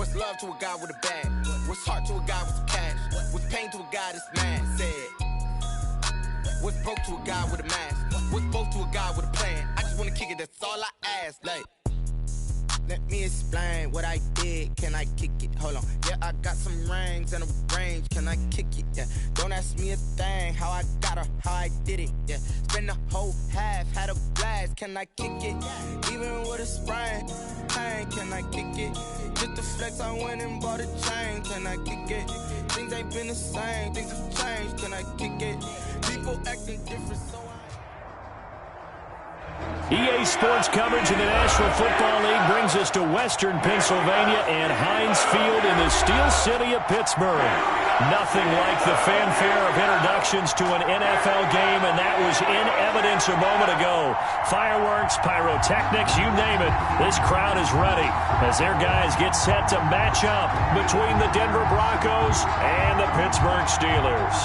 What's love to a guy with a bag? What's heart to a guy with some cash? What's pain to a guy that's mad? Said. What's broke to a guy with a mask? What's both to a guy with a plan? I just wanna kick it, that's all I ask. Like, let me explain what I did. Can I kick it? Hold on. Yeah, I got some rings and a range. Can I kick it? Yeah. Don't ask me a thing. How I got her, how I did it. Yeah. Spend the whole half, had a blast. Can I kick it? Even with a sprain, pain. Can I kick it? Just the flex, I went and bought a chain. Can I kick it? Things ain't been the same. Things have changed. Can I kick it? People acting different, so EA Sports coverage in the National Football League brings us to Western Pennsylvania and Heinz Field in the Steel City of Pittsburgh. Nothing like the fanfare of introductions to an NFL game, and that was in evidence a moment ago. Fireworks, pyrotechnics, you name it. This crowd is ready as their guys get set to match up between the Denver Broncos and the Pittsburgh Steelers.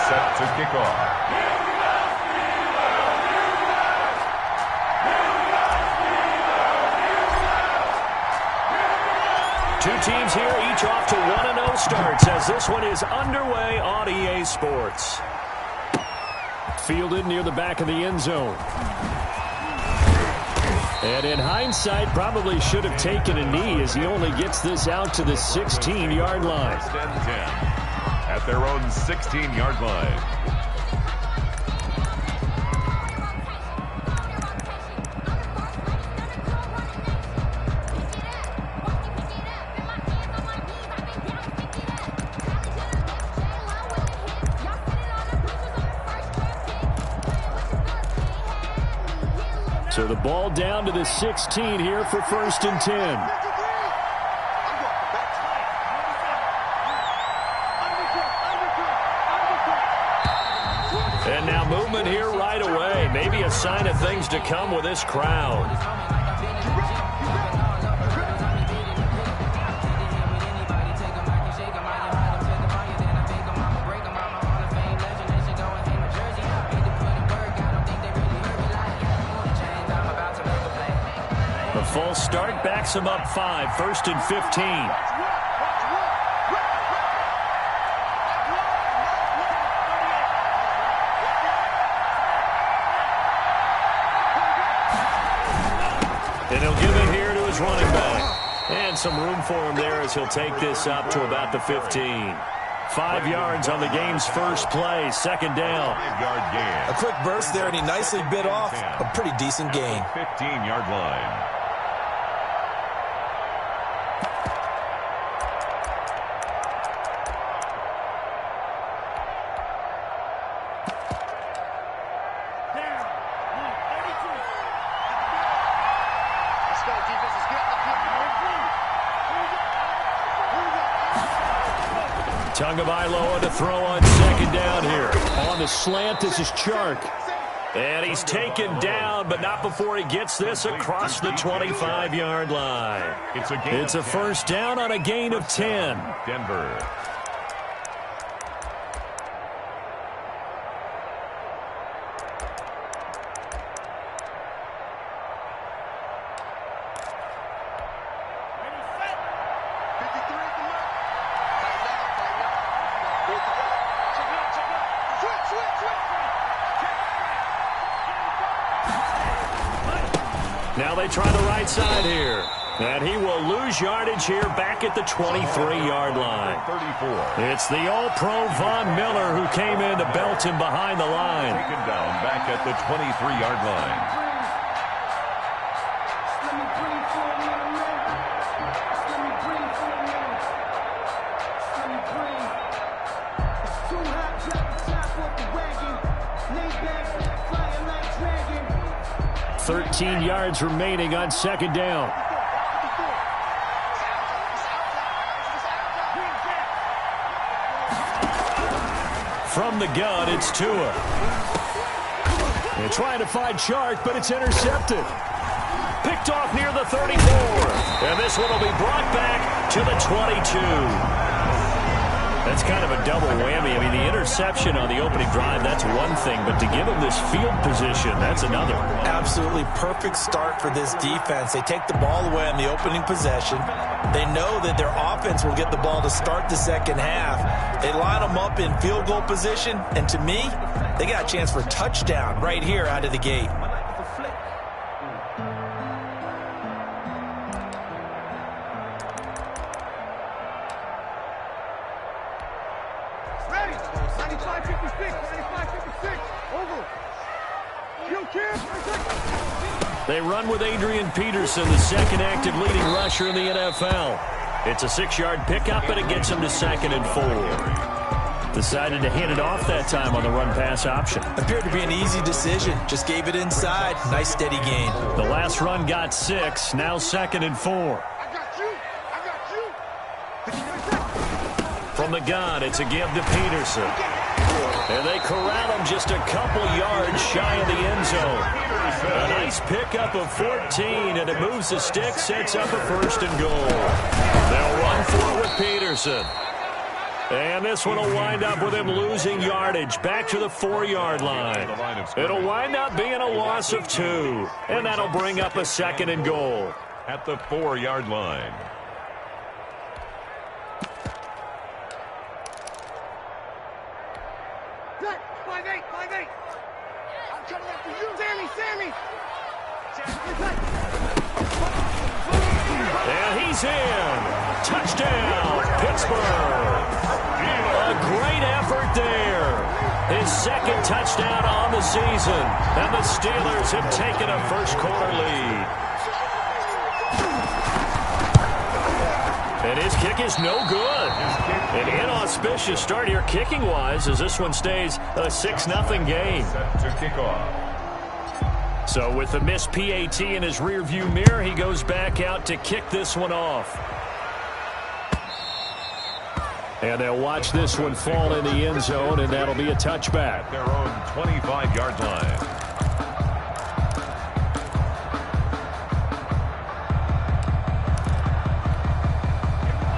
Set to kick off. Two teams here, each off to 1-0 starts as this one is underway on EA Sports. Fielded near the back of the end zone. And in hindsight, probably should have taken a knee as he only gets this out to the 16-yard line. First and 10. At their own 16-yard line. So the ball down to the 16 here for first and 10. And now movement here right away. Maybe a sign of things to come with this crowd. The full start backs him up 5, first and 15. And he'll give it here to his running back. And some room for him there as he'll take this up to about the 15. 5 yards on the game's first play, second down. 5-yard gain. A quick burst there, and he nicely bit off a pretty decent gain. 15-yard line. Tagovailoa to throw on second down here. On the slant, this is Chark. And he's taken down, but not before he gets this across the 25-yard line. It's a first down on a gain of 10. Denver. Now they try the right side here. And he will lose yardage here back at the 23-yard line. 34. It's the All-Pro Von Miller who came in to belt him behind the line. Taken down back at the 23-yard line. Thirteen yards remaining on second down. From the gun, it's Tua. They're trying to find Chark, but it's intercepted. Picked off near the 34. And this one will be brought back to the 22. That's kind of a double whammy. I mean, the interception on the opening drive, that's one thing, but to give them this field position, that's another. Absolutely perfect start for this defense. They take the ball away on the opening possession. They know that their offense will get the ball to start the second half. They line them up in field goal position, and to me, they got a chance for a touchdown right here out of the gate. They run with Adrian Peterson, the second active leading rusher in the NFL. It's a 6-yard pickup, and it gets him to 2nd and 4. Decided to hand it off that time on the run-pass option. Appeared to be an easy decision. Just gave it inside. Nice steady gain. The last run got 6. Now 2nd and 4. From the gun, it's a give to Peterson. And they corral him just a couple yards shy of the end zone. A nice pickup of 14, and it moves the stick, sets up a 1st and goal. They'll run for it with Peterson. And this one will wind up with him losing yardage back to the 4-yard line. It'll wind up being a loss of 2, and that'll bring up a 2nd and goal. At the 4-yard line. And he's in. Touchdown, Pittsburgh. A great effort there. His 2nd touchdown on the season. And the Steelers have taken a first-quarter lead. And his kick is no good. An inauspicious start here kicking-wise as this one stays a 6-0 game. Set to kick off. So with the missed PAT in his rearview mirror, he goes back out to kick this one off. And they'll watch this one fall in the end zone, and that'll be a touchback. Their own 25-yard line.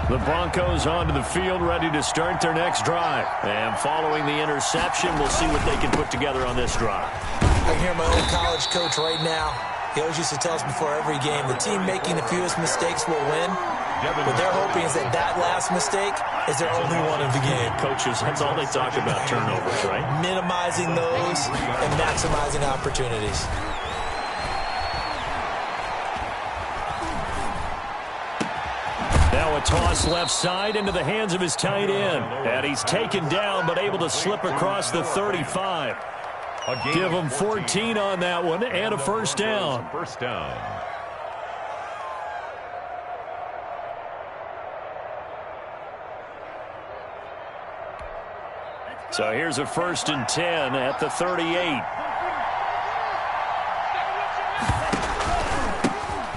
The Broncos onto the field, ready to start their next drive. And following the interception, we'll see what they can put together on this drive. I hear my old college coach right now. He always used to tell us before every game, the team making the fewest mistakes will win. What they're hoping is that that last mistake is their only one of the game. Coaches, that's all they talk about, turnovers, right? Minimizing those and maximizing opportunities. Now a toss left side into the hands of his tight end. And he's taken down but able to slip across the 35. Give him 14 on that one and a first down. First down. So here's a 1st and 10 at the 38.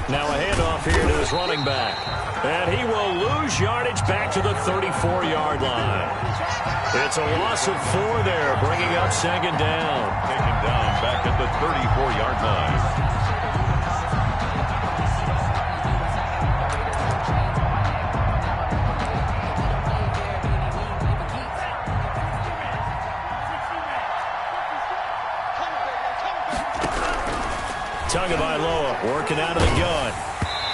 Now a handoff here to his running back. And he will lose yardage back to the 34-yard line. It's a loss of 4 there, bringing up 2nd down. Taken down back at the 34-yard line. Tagovailoa working out of the gun.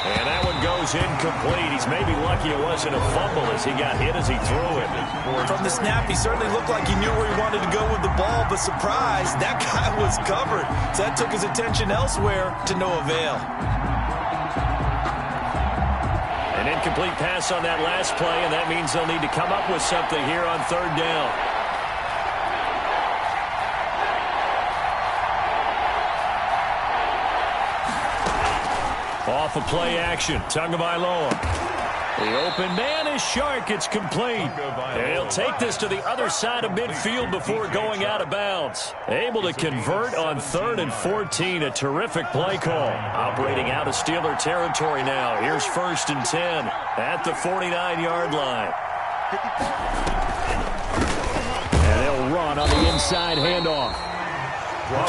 And that one goes incomplete. He's maybe lucky it wasn't a fumble as he got hit as he threw it. From the snap, he certainly looked like he knew where he wanted to go with the ball, but surprise, that guy was covered. So that took his attention elsewhere to no avail. An incomplete pass on that last play, and that means they'll need to come up with something here on 3rd down. Off of play action, Tagovailoa. The open man is Shark. It's complete. And he'll take this to the other side of midfield before going out of bounds. Able to convert on 3rd and 14. A terrific play call. Operating out of Steeler territory now. Here's 1st and 10 at the 49-yard line. And they'll run on the inside handoff.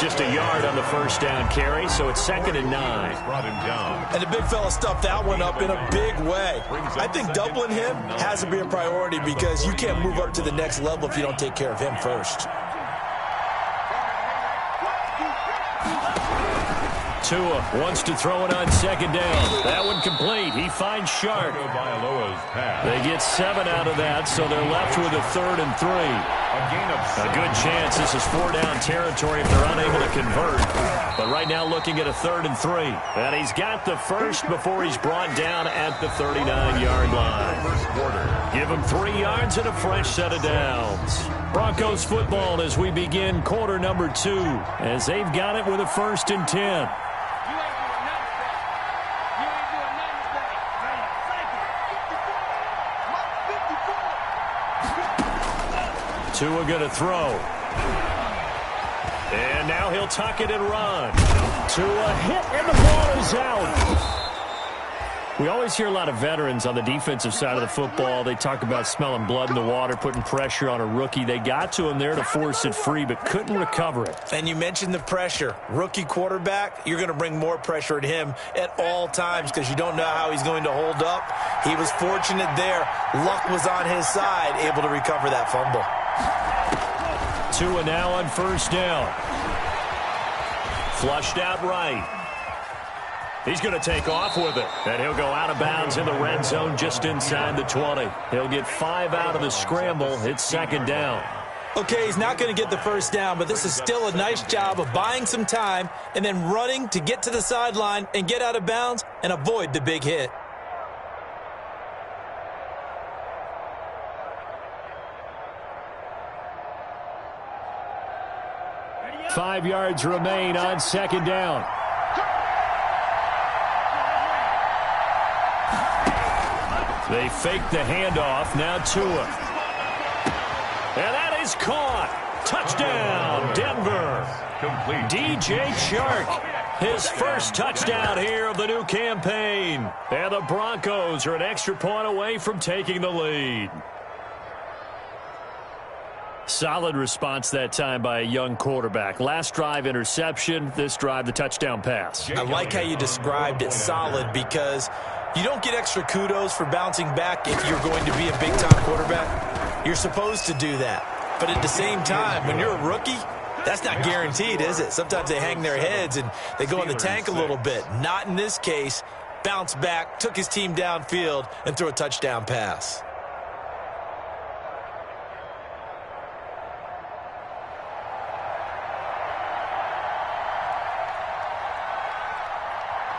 Just a yard on the first down carry, so it's 2nd and 9. Brought him down. And the big fella stuffed that one up in a big way. I think doubling him has to be a priority because you can't move up to the next level if you don't take care of him first. Tua wants to throw it on 2nd down. That one complete. He finds Shark. They get 7 out of that, so they're left with a 3rd and 3. A good chance this is 4-down territory if they're unable to convert. But right now looking at a 3rd and 3. And he's got the first before he's brought down at the 39-yard line. Give him 3 yards and a fresh set of downs. Broncos football as we begin quarter number 2, as they've got it with a 1st and 10. Tua going to throw. And now he'll tuck it and run. Tua hit, and the ball is out. We always hear a lot of veterans on the defensive side of the football. They talk about smelling blood in the water, putting pressure on a rookie. They got to him there to force it free, but couldn't recover it. And you mentioned the pressure. Rookie quarterback, you're going to bring more pressure at him at all times because you don't know how he's going to hold up. He was fortunate there. Luck was on his side, able to recover that fumble. Tua now on 1st down. Flushed out right. He's going to take off with it, and he'll go out of bounds in the red zone just inside the 20. He'll get 5 out of the scramble. It's 2nd down. Okay, he's not going to get the first down, but this is still a nice job of buying some time and then running to get to the sideline and get out of bounds and avoid the big hit. Five yards remain on 2nd down. They fake the handoff. Now Tua. And that is caught. Touchdown, Denver. Complete. DJ Shark. His first touchdown here of the new campaign. And the Broncos are an extra point away from taking the lead. Solid response that time by a young quarterback. Last drive, interception. This drive, the touchdown pass. I like how you described it, solid, because you don't get extra kudos for bouncing back if you're going to be a big-time quarterback. You're supposed to do that. But at the same time, when you're a rookie, that's not guaranteed, is it? Sometimes they hang their heads and they go in the tank a little bit. Not in this case. Bounced back, took his team downfield, and threw a touchdown pass.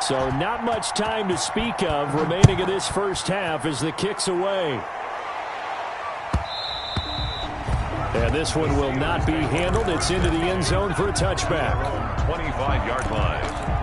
So not much time to speak of remaining in this first half as the kick's away. And this one will not be handled. It's into the end zone for a touchback. 25-yard line.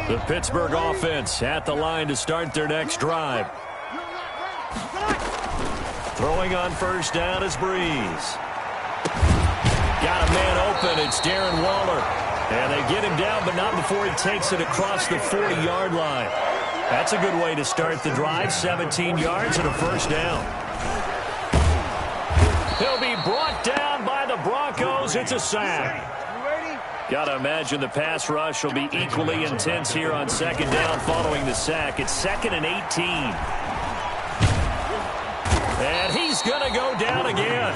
The Pittsburgh offense at the line to start their next drive. Throwing on first down is Breeze. Got a man open. It's Darren Waller. And they get him down, but not before he takes it across the 40-yard line. That's a good way to start the drive. 17 yards and a first down. He'll be brought down by the Broncos. It's a sack. Got to imagine the pass rush will be equally intense here on second down following the sack. It's 2nd and 18. And he's going to go down again.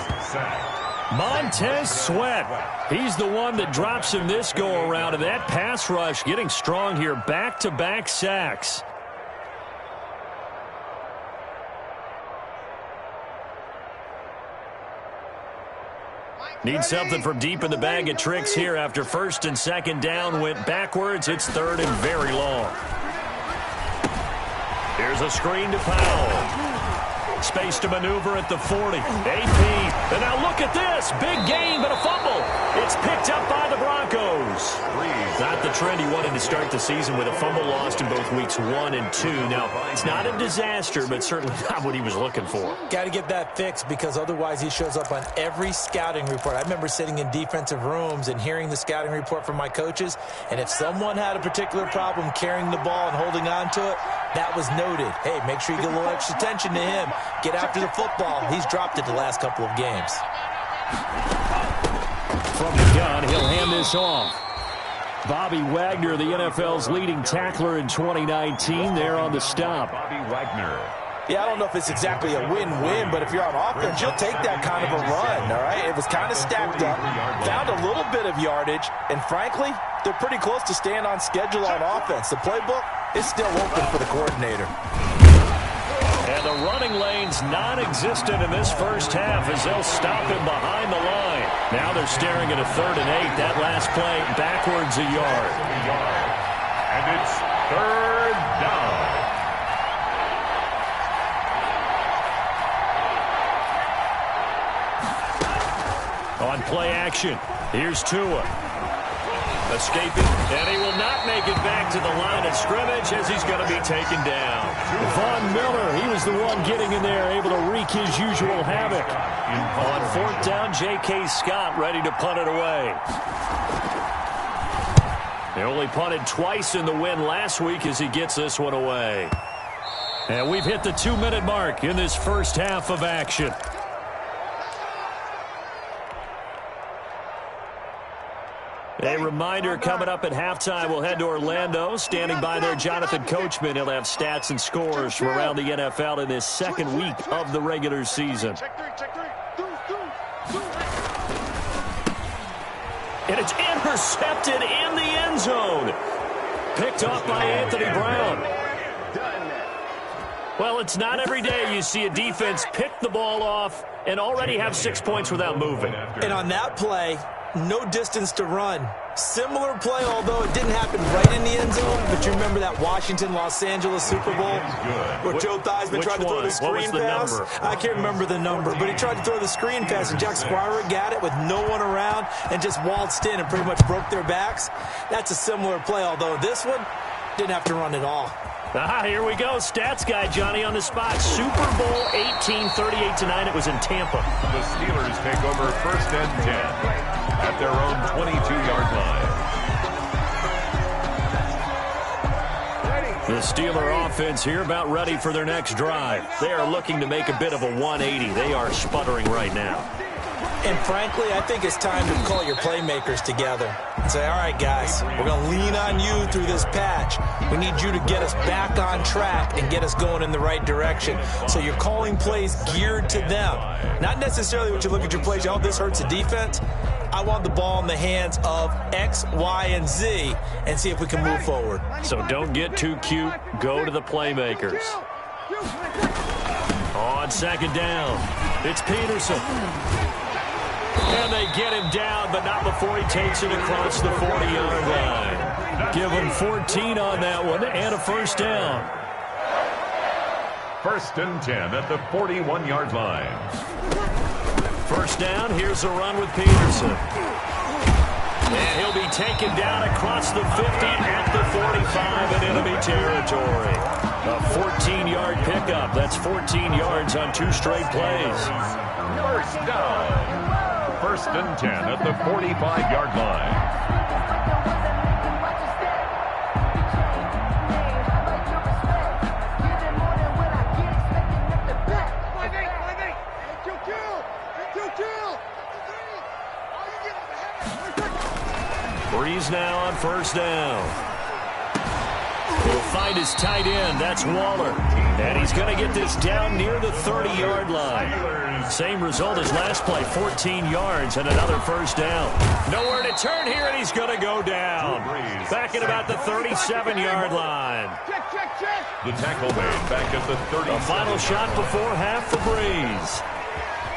Montez Sweat. He's the one that drops him this go-around. And that pass rush getting strong here. Back-to-back sacks. Need something from deep in the bag of tricks here after first and second down went backwards. It's third and very long. Here's a screen to Powell. Space to maneuver at the 40. AP. And now look at this. Big gain, but a fumble. It's picked up by the Broncos. Not the trend he wanted to start the season with a fumble lost in both weeks 1 and 2. Now, it's not a disaster, but certainly not what he was looking for. Got to get that fixed because otherwise he shows up on every scouting report. I remember sitting in defensive rooms and hearing the scouting report from my coaches, and if someone had a particular problem carrying the ball and holding on to it, that was noted. Hey, make sure you get a little extra attention to him. Get after the football. He's dropped it the last couple of games. From the gun, he'll hand this off. Bobby Wagner, the NFL's leading tackler in 2019, there on the stop. Bobby Wagner. Yeah, I don't know if it's exactly a win-win, but if you're on offense, you'll take that kind of a run, all right? It was kind of stacked up, found a little bit of yardage, and frankly, they're pretty close to staying on schedule on offense. The playbook is still open for the coordinator. And the running lane's non-existent in this first half as they'll stop him behind the line. Now they're staring at a 3rd and 8. That last play backwards a yard. And it's 3rd down. On play action, here's Tua. Escaping, and he will not make it back to the line of scrimmage as he's going to be taken down. Von Miller, he was the one getting in there, able to wreak his usual havoc. On 4th down, J.K. Scott ready to punt it away. They only punted twice in the win last week as he gets this one away. And we've hit the 2-minute mark in this first half of action. A reminder, coming up at halftime, we'll head to Orlando. Standing by there, Jonathan Coachman. He'll have stats and scores from around the NFL in this second week of the regular season. And it's intercepted in the end zone. Picked off by Anthony Brown. Well, it's not every day you see a defense pick the ball off and already have 6 points without moving. And on that play, no distance to run. Similar play, although it didn't happen right in the end zone. But you remember that Washington-Los Angeles Super Bowl where Joe Theismann tried to throw the screen pass? I can't remember the number, but he tried to throw the screen pass, and Jack Squire got it with no one around and just waltzed in and pretty much broke their backs. That's a similar play, although this one didn't have to run at all. Here we go. Stats guy Johnny on the spot. Super Bowl 18, 38-9. It was in Tampa. The Steelers take over 1st and 10 at their own 22-yard line. The Steeler offense here about ready for their next drive. They are looking to make a bit of a 180. They are sputtering right now. And frankly, I think it's time to call your playmakers together and say, all right, guys, we're going to lean on you through this patch. We need you to get us back on track and get us going in the right direction. So you're calling plays geared to them. Not necessarily what you look at your plays, oh, this hurts the defense. I want the ball in the hands of X, Y, and Z and see if we can move forward. So don't get too cute. Go to the playmakers. On 2nd down, it's Peterson. And they get him down, but not before he takes it across the 40-yard line. Give him 14 on that one and a 1st down. 1st and 10 at the 41-yard line. 1st down, here's a run with Peterson. And he'll be taken down across the 50 at the 45 in enemy territory. A 14-yard pickup. That's 14 yards on 2 straight plays. 1st down. 1st and 10 at the 45-yard line. Breeze now on 1st down. He'll find his tight end. That's Waller. And he's going to get this down near the 30-yard line. Same result as last play, 14 yards and another 1st down. Nowhere to turn here, and he's going to go down. Back at about the 37-yard line. The tackle made back at the 30. A final shot before half for Breeze.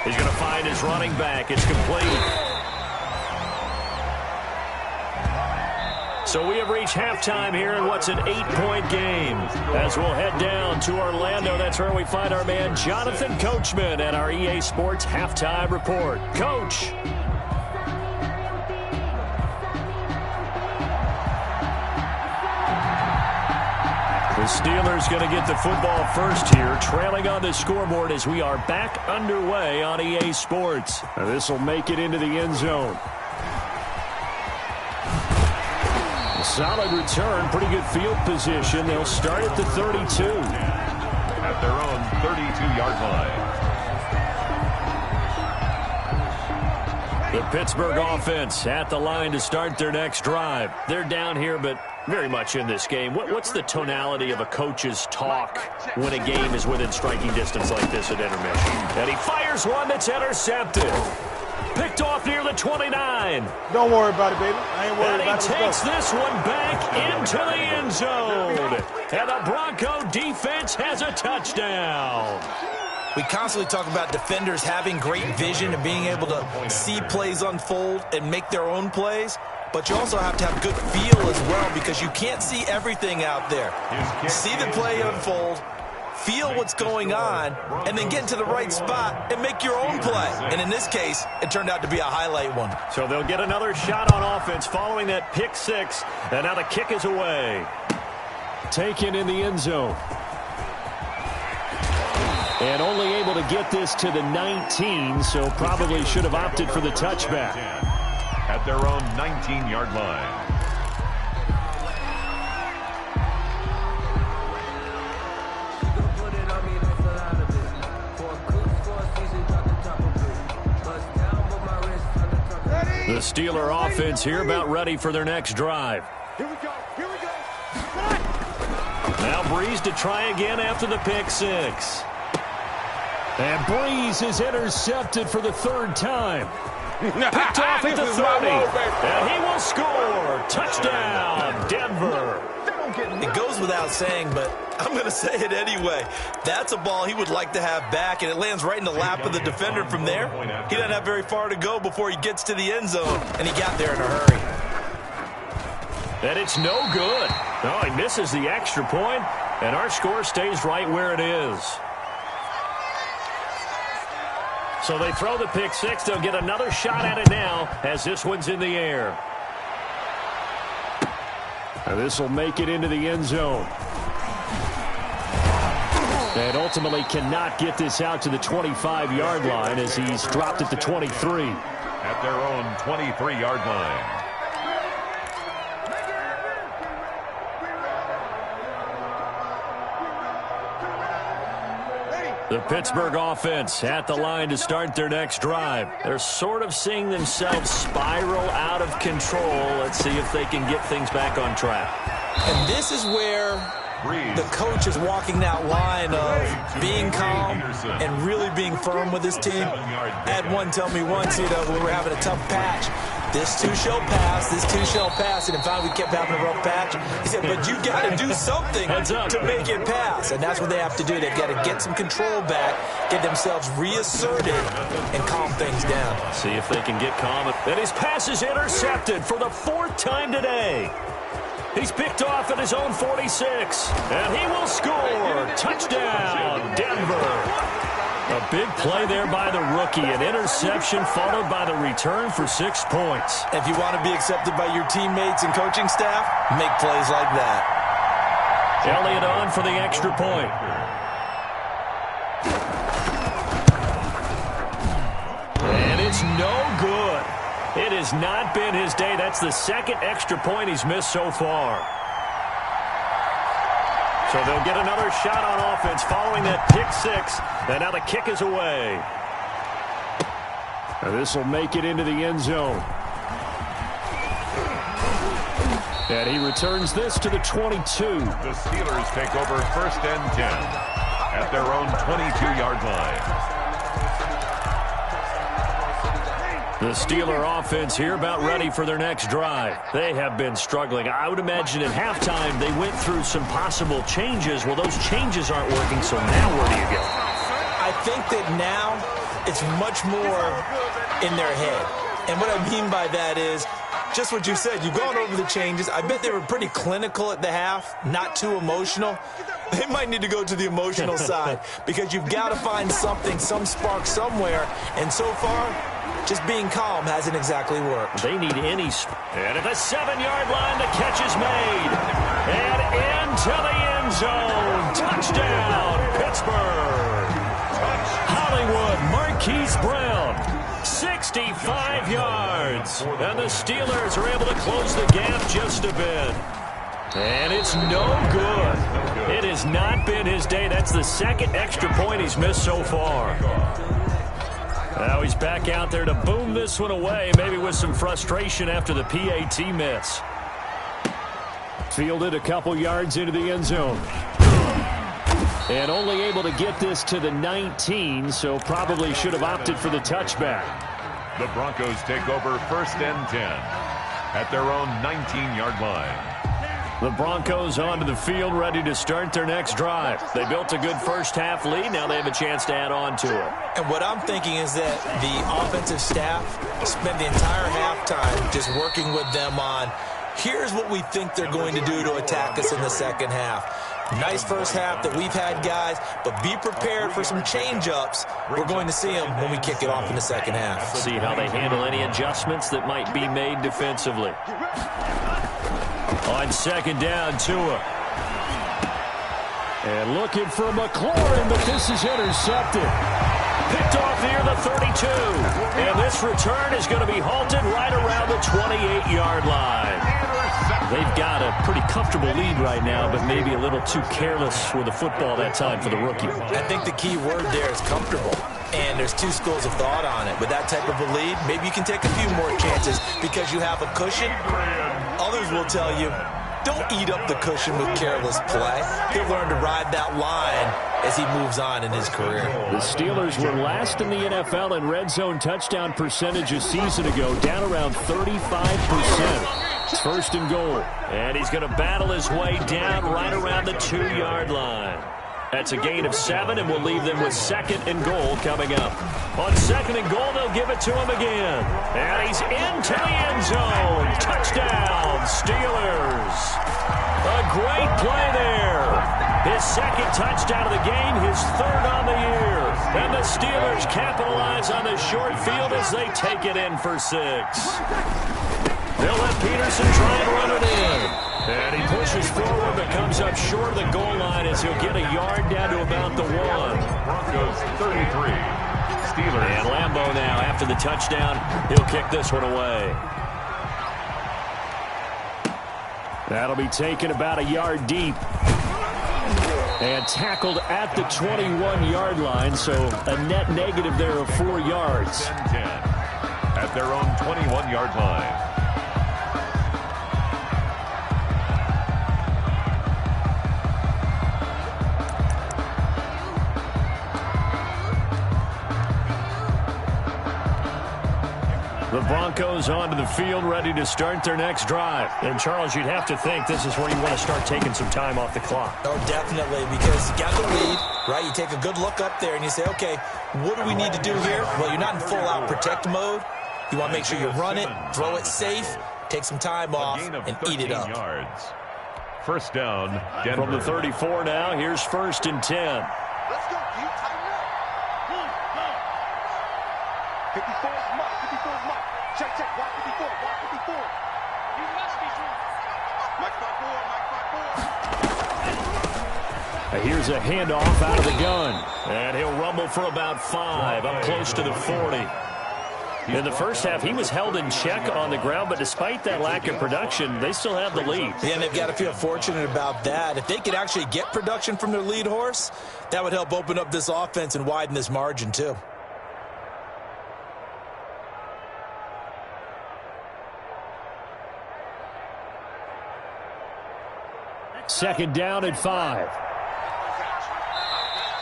He's going to find his running back. It's complete. So we have reached halftime here in what's an 8-point game. As we'll head down to Orlando, that's where we find our man Jonathan Coachman at our EA Sports Halftime Report. Coach. The Steelers going to get the football first here, trailing on the scoreboard as we are back underway on EA Sports. This will make it into the end zone. Solid return, pretty good field position. They'll start at the 32. At their own 32-yard line. The Pittsburgh offense at the line to start their next drive. They're down here, but very much in this game. What's the tonality of a coach's talk when a game is within striking distance like this at intermission? And he fires one that's intercepted. Picked off near the 29. Don't worry about it, baby. I ain't worried about it. And he takes this one back into the end zone. And the Bronco defense has a touchdown. We constantly talk about defenders having great vision and being able to see plays unfold and make their own plays. But you also have to have good feel as well because you can't see everything out there. See the play unfold, feel what's going on, and then get into the right spot and make your own play. And in this case, it turned out to be a highlight one. So they'll get another shot on offense following that pick six. And now the kick is away. Taken in the end zone. And only able to get this to the 19, so probably should have opted for the touchback. At their own 19-yard line. The Steeler offense here about ready for their next drive. Here we go. Here we go. Now Breeze to try again after the pick six. And Breeze is intercepted for the third time. Picked off at the 30. And he will score. Touchdown, Denver. It goes without saying, but I'm going to say it anyway. That's a ball he would like to have back, and it lands right in the lap of the defender from there. He doesn't have very far to go before he gets to the end zone, and he got there in a hurry. And it's no good. No, he misses the extra point, and our score stays right where it is. So they throw the pick six. They'll get another shot at it now as this one's in the air. And this will make it into the end zone. And ultimately cannot get this out to the 25-yard line as he's dropped at the 23. At their own 23-yard line. The Pittsburgh offense at the line to start their next drive. They're sort of seeing themselves spiral out of control. Let's see if they can get things back on track. And this is where the coach is walking that line of being calm and really being firm with his team. I had one tell me once, when we were having a tough patch, this too shall pass, this too shall pass. And in fact, we kept having a rough patch. He said, but you got to do something to make it pass. And that's what they have to do. They've got to get some control back, get themselves reasserted, and calm things down. See if they can get calm. And his pass is intercepted for the fourth time today. He's picked off at his own 46. And he will score. Touchdown, Denver. A big play there by the rookie. An interception followed by the return for 6 points. If you want to be accepted by your teammates and coaching staff, make plays like that. Elliott on for the extra point. And it's no good. It has not been his day. That's the second extra point he's missed so far. So they'll get another shot on offense following that pick six. And now the kick is away. And this will make it into the end zone. And he returns this to the 22. The Steelers take over 1st and 10 at their own 22-yard line. The Steeler offense here about ready for their next drive. They have been struggling. I would imagine at halftime they went through some possible changes. Well, those changes aren't working, so now where do you go? I think that now it's much more in their head. And what I mean by that is just what you said. You've gone over the changes. I bet they were pretty clinical at the half, not too emotional. They might need to go to the emotional side because you've got to find something, some spark somewhere. And so far, just being calm hasn't exactly worked. They need any. And at the 7-yard line, the catch is made. And into the end zone. Touchdown, Pittsburgh. Hollywood Marquise Brown, 65 yards. And the Steelers are able to close the gap just a bit. And it's no good. It has not been his day. That's the second extra point he's missed so far. Now he's back out there to boom this one away, maybe with some frustration after the PAT miss. Fielded a couple yards into the end zone. And only able to get this to the 19, so probably should have opted for the touchback. The Broncos take over 1st and 10 at their own 19-yard line. The Broncos onto the field, ready to start their next drive. They built a good first-half lead. Now they have a chance to add on to it. And what I'm thinking is that the offensive staff spent the entire halftime just working with them on, here's what we think they're going to do to attack us in the second half. Nice first half that we've had, guys, but be prepared for some change-ups. We're going to see them when we kick it off in the second half. See how they handle any adjustments that might be made defensively. On second down, Tua. And looking for McLaurin, but this is intercepted. Picked off near the 32. And this return is going to be halted right around the 28-yard line. They've got a pretty comfortable lead right now, but maybe a little too careless with the football that time for the rookie. I think the key word there is comfortable. And there's two schools of thought on it. With that type of a lead, maybe you can take a few more chances because you have a cushion. Others will tell you, don't eat up the cushion with careless play. He'll learn to ride that line as he moves on in his career. The Steelers were last in the NFL in red zone touchdown percentage a season ago, down around 35%. It's 1st and goal. And he's going to battle his way down right around the 2-yard line. That's a gain of 7, and we'll leave them with 2nd and goal coming up. On 2nd and goal, they'll give it to him again. And he's into the end zone. Touchdown, Steelers. A great play there. His 2nd touchdown of the game, his 3rd on the year. And the Steelers capitalize on the short field as they take it in for 6. They'll let Peterson try and run it in. And he pushes forward but comes up short of the goal line as he'll get a yard down to about the 1. Broncos 33. Steelers. And Lambeau now, after the touchdown, he'll kick this one away. That'll be taken about a yard deep. And tackled at the 21-yard line, so a net negative there of 4 yards. 10 at their own 21-yard line. The Broncos onto the field, ready to start their next drive. And, Charles, you'd have to think this is where you want to start taking some time off the clock. Oh, definitely, because you got the lead, right? You take a good look up there and you say, okay, what do we need to do here? Well, you're not in full-out protect mode. You want to make sure you run it, throw it safe, take some time off, and eat it up. Yards. 1st down, Denver. From the 34 now, here's 1st and 10. Let's go. You tighten up. 54 is mark. 54 is mark. Check. Block 54. Block 54. You must be true. Mike 54. Here's a handoff out of the gun. And he'll rumble for about 5, up close to the 40. In the first half, he was held in check on the ground, but despite that lack of production, they still have the lead. Yeah, and they've got to feel fortunate about that. If they could actually get production from their lead horse, that would help open up this offense and widen this margin, too. Second down at 5.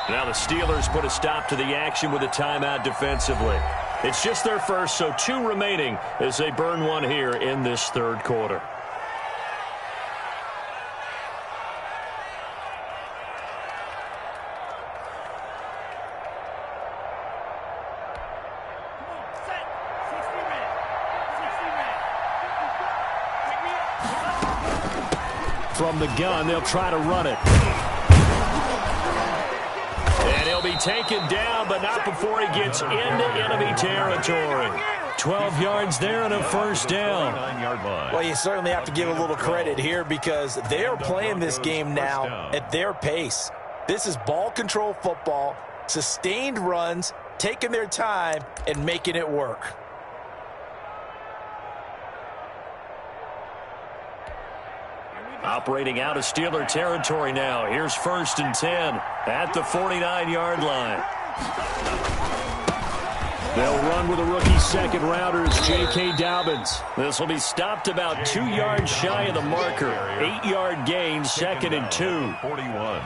Now the Steelers put a stop to the action with a timeout defensively. It's just their first, so 2 remaining as they burn one here in this 3rd quarter. From the gun, they'll try to run it. And he'll be taken down, but not before he gets into enemy territory. 12 yards there and a first down. Well, you certainly have to give a little credit here because they are playing this game now at their pace. This is ball control football, sustained runs, taking their time, and making it work. Operating out of Steeler territory now. Here's 1st and 10 at the 49-yard line. They'll run with a rookie second-rounder, J.K. Dobbins. This will be stopped about 2 yards shy of the marker. 8-yard gain, 2nd and 2. 41.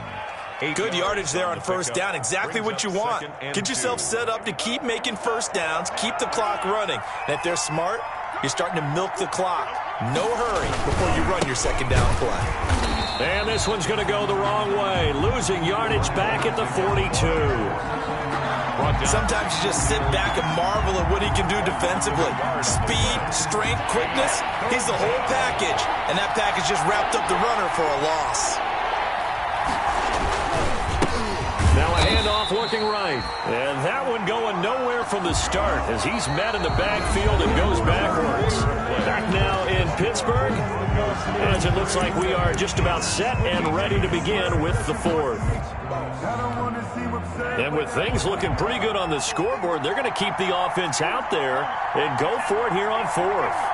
Good yardage there on first down. Exactly what you want. Get yourself set up to keep making first downs, keep the clock running. And if they're smart, you're starting to milk the clock. No hurry before you run your second down play. And this one's going to go the wrong way. Losing yardage back at the 42. Sometimes you just sit back and marvel at what he can do defensively. Speed, strength, quickness, he's the whole package. And that package just wrapped up the runner for a loss. Now a handoff looking right. And that one going nowhere from the start as he's met in the backfield and goes backwards. Back now in Pittsburgh as it looks like we are just about set and ready to begin with the 4th. And with things looking pretty good on the scoreboard, they're going to keep the offense out there and go for it here on 4th.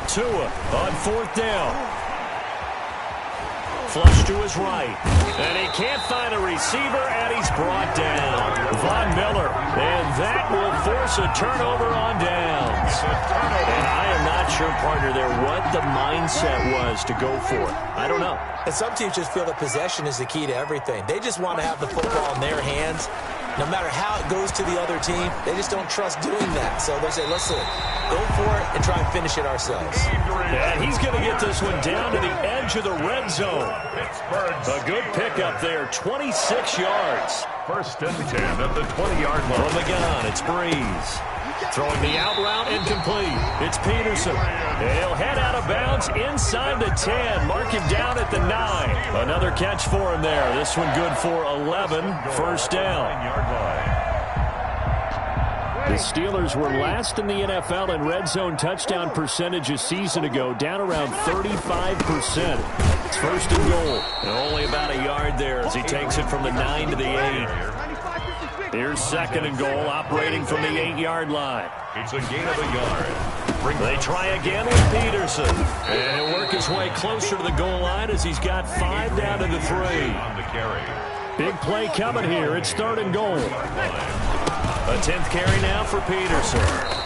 Tua on 4th down. Flush to his right. And he can't find a receiver, and he's brought down. Von Miller. And that will force a turnover on downs. And I am not sure, partner, there what the mindset was to go for it. I don't know. And some teams just feel that possession is the key to everything. They just want to have the football in their hands. No matter how it goes to the other team, they just don't trust doing that. So they say, listen, go for it and try and finish it ourselves. And he's going to get this one down to the edge of the red zone. A good pickup there, 26 yards. 1st and 10 at the 20-yard line. From the gun, it's Breeze. Throwing the out route incomplete. It's Peterson. He'll head out of bounds inside the 10. Mark him down at the 9. Another catch for him there. This one good for 11. First down. The Steelers were last in the NFL in red zone touchdown percentage a season ago, down around 35%. It's 1st and goal. And only about a yard there as he takes it from the 9 to the 8. Here's 2nd and goal, operating from the 8-yard line. It's a gain of a yard. They try again with Peterson. And he'll work his way closer to the goal line as he's got 5 down to the 3. On the carry. Big play coming here. It's 3rd and goal. A 10th carry now for Peterson.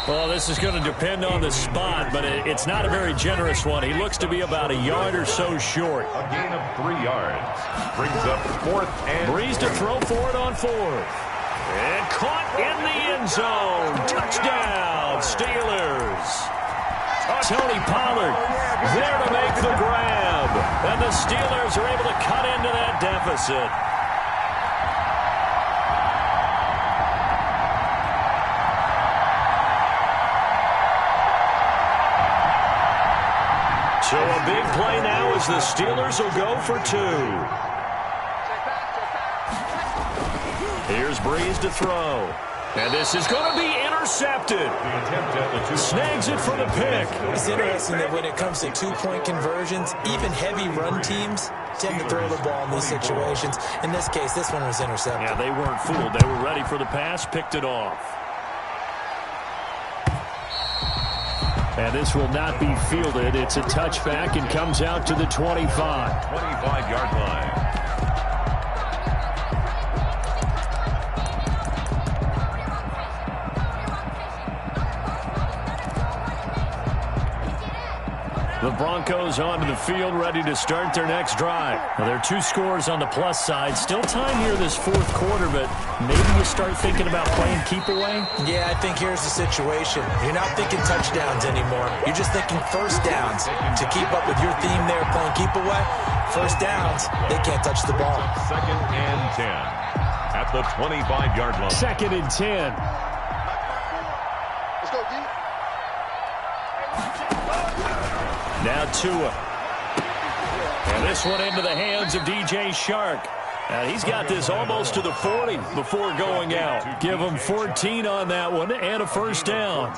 Well, this is going to depend on the spot, but it's not a very generous one. He looks to be about a yard or so short. A gain of 3 yards. Brings up 4th and... Breeze to throw for it on 4th. And caught in the end zone. Touchdown, Steelers. Tony Pollard there to make the grab. And the Steelers are able to cut into that deficit. So a big play now as the Steelers will go for 2. Here's Breeze to throw. And this is going to be intercepted. Snags it for the pick. It's interesting that when it comes to two-point conversions, even heavy run teams tend to throw the ball in these situations. In this case, this one was intercepted. Yeah, they weren't fooled. They were ready for the pass, picked it off. And this will not be fielded. It's a touchback and comes out to the 25. 25-yard line. The Broncos onto the field, ready to start their next drive. Well, there are 2 scores on the plus side. Still time here this 4th quarter, but maybe you start thinking about playing keep away? Yeah, I think here's the situation. You're not thinking touchdowns anymore. You're just thinking first downs. To keep up with your theme there, playing keep away, first downs, they can't touch the ball. 2nd and 10 at the 25-yard line. 2nd and 10. Let's go, D. Now Tua. And this one into the hands of DJ Shark. And he's got this almost to the 40 before going out. Give him 14 on that one and a first down.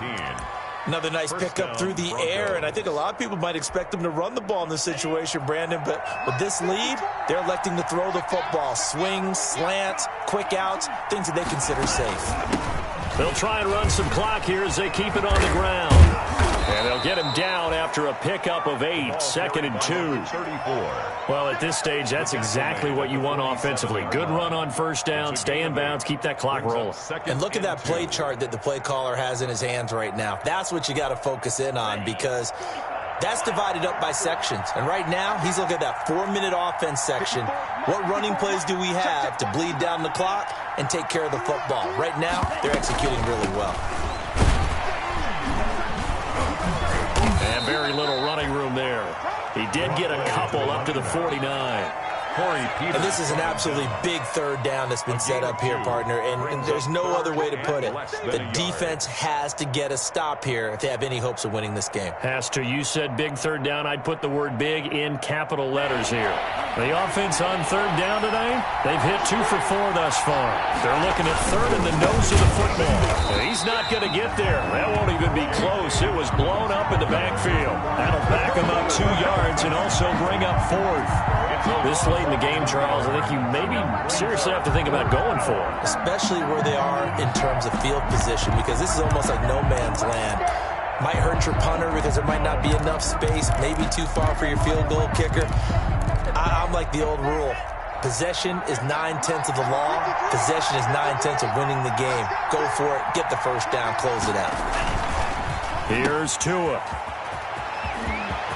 Another nice pickup through the air, and I think a lot of people might expect them to run the ball in this situation, Brandon, but with this lead, they're electing to throw the football. Swings, slants, quick outs, things that they consider safe. They'll try and run some clock here as they keep it on the ground. And they'll get him down after a pickup of 8, 2nd and 2. Well, at this stage, that's exactly what you want offensively. Good run on first down, stay in bounds, keep that clock rolling. And look at that play chart that the play caller has in his hands right now. That's what you got to focus in on, because that's divided up by sections. And right now, he's looking at that 4-minute offense section. What running plays do we have to bleed down the clock and take care of the football? Right now, they're executing really well. And very little running room there. He did get a couple up to the 49. And this is an absolutely big third down that's been set up here, partner, and there's no other way to put it. The defense has to get a stop here if they have any hopes of winning this game. Has to. You said big third down. I'd put the word big in capital letters here. The offense on third down today, they've hit 2 for 4 thus far. They're looking at third in the nose of the football. And he's not going to get there. That won't even be close. It was blown up in the backfield. That'll back him up 2 yards and also bring up 4th. This late in the game, Charles, I think you maybe seriously have to think about going for it. Especially where they are in terms of field position, because this is almost like no man's land. Might hurt your punter because there might not be enough space, maybe too far for your field goal kicker. I'm like the old rule. Possession is 9/10 of the law. Possession is 9/10 of winning the game. Go for it, get the first down, close it out. Here's Tua.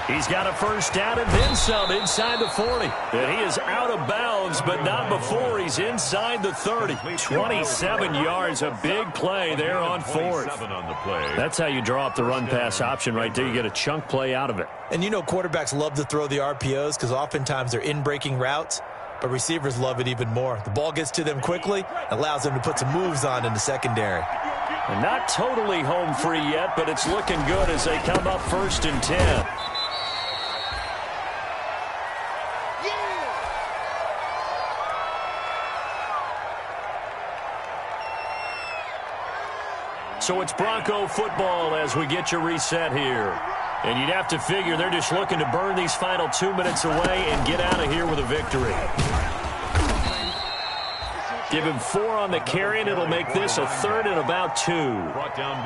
He's got a first down and then some inside the 40. And he is out of bounds, but not before he's inside the 30. 27 yards, a big play there on 4th. That's how you draw up the run-pass option right there. You get a chunk play out of it. And you know quarterbacks love to throw the RPOs because oftentimes they're in-breaking routes, but receivers love it even more. The ball gets to them quickly, allows them to put some moves on in the secondary. And not totally home free yet, but it's looking good as they come up 1st and 10. So it's Bronco football as we get you reset here. And you'd have to figure they're just looking to burn these final 2 minutes away and get out of here with a victory. Give him 4 on the carry, and it'll make this a 3rd and about 2.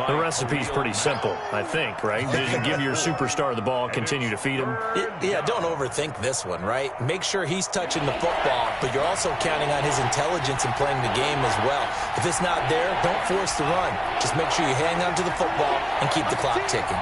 The recipe's pretty simple, I think, right? You give your superstar the ball, continue to feed him. Yeah, don't overthink this one, right? Make sure he's touching the football, but you're also counting on his intelligence in playing the game as well. If it's not there, don't force the run. Just make sure you hang on to the football and keep the clock ticking.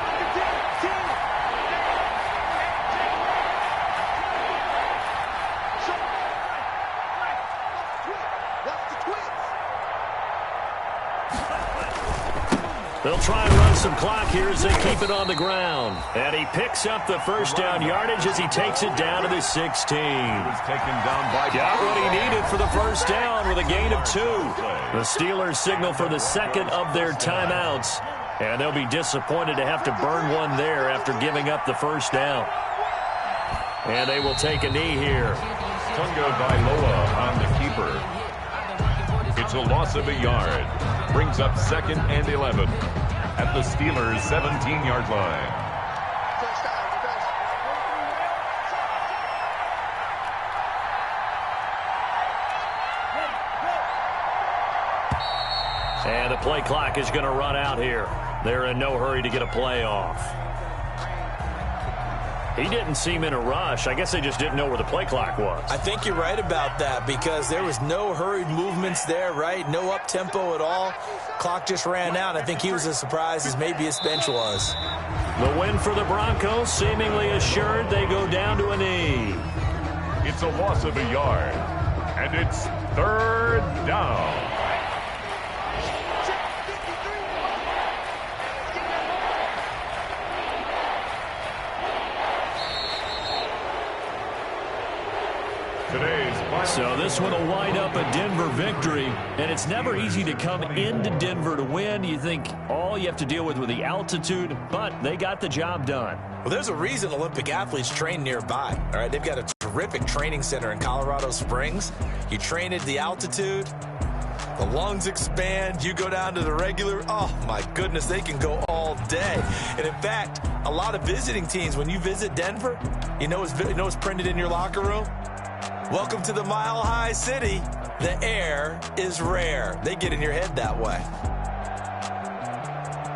They'll try and run some clock here as they keep it on the ground. And he picks up the first down yardage as he takes it down to the 16. Got what he needed for the first down with a gain of 2. The Steelers signal for the second of their timeouts. And they'll be disappointed to have to burn one there after giving up the first down. And they will take a knee here. Tunga Bailoa on the keeper. It's a loss of a yard. Brings up 2nd and 11 at the Steelers' 17-yard line. And the play clock is going to run out here. They're in no hurry to get a play off. He didn't seem in a rush. I guess they just didn't know where the play clock was. I think you're right about that because there was no hurried movements there, right? No up-tempo at all. Clock just ran out. I think he was as surprised as maybe his bench was. The win for the Broncos, seemingly assured they go down to a knee. It's a loss of a yard, and it's third down. So this one will wind up a Denver victory, and it's never easy to come into Denver to win. You think all you have to deal with the altitude, but they got the job done. Well, there's a reason Olympic athletes train nearby. All right, they've got a terrific training center in Colorado Springs. You train at the altitude, the lungs expand, you go down to the regular. Oh, my goodness, they can go all day. And, in fact, a lot of visiting teams, when you visit Denver, you know what's printed in your locker room? Welcome to the Mile High City. The air is rare. They get in your head that way.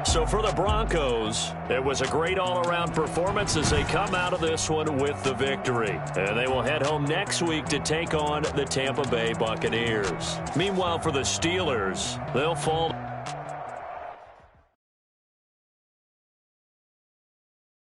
So for the Broncos, it was a great all-around performance as they come out of this one with the victory. And they will head home next week to take on the Tampa Bay Buccaneers. Meanwhile, for the Steelers, they'll fall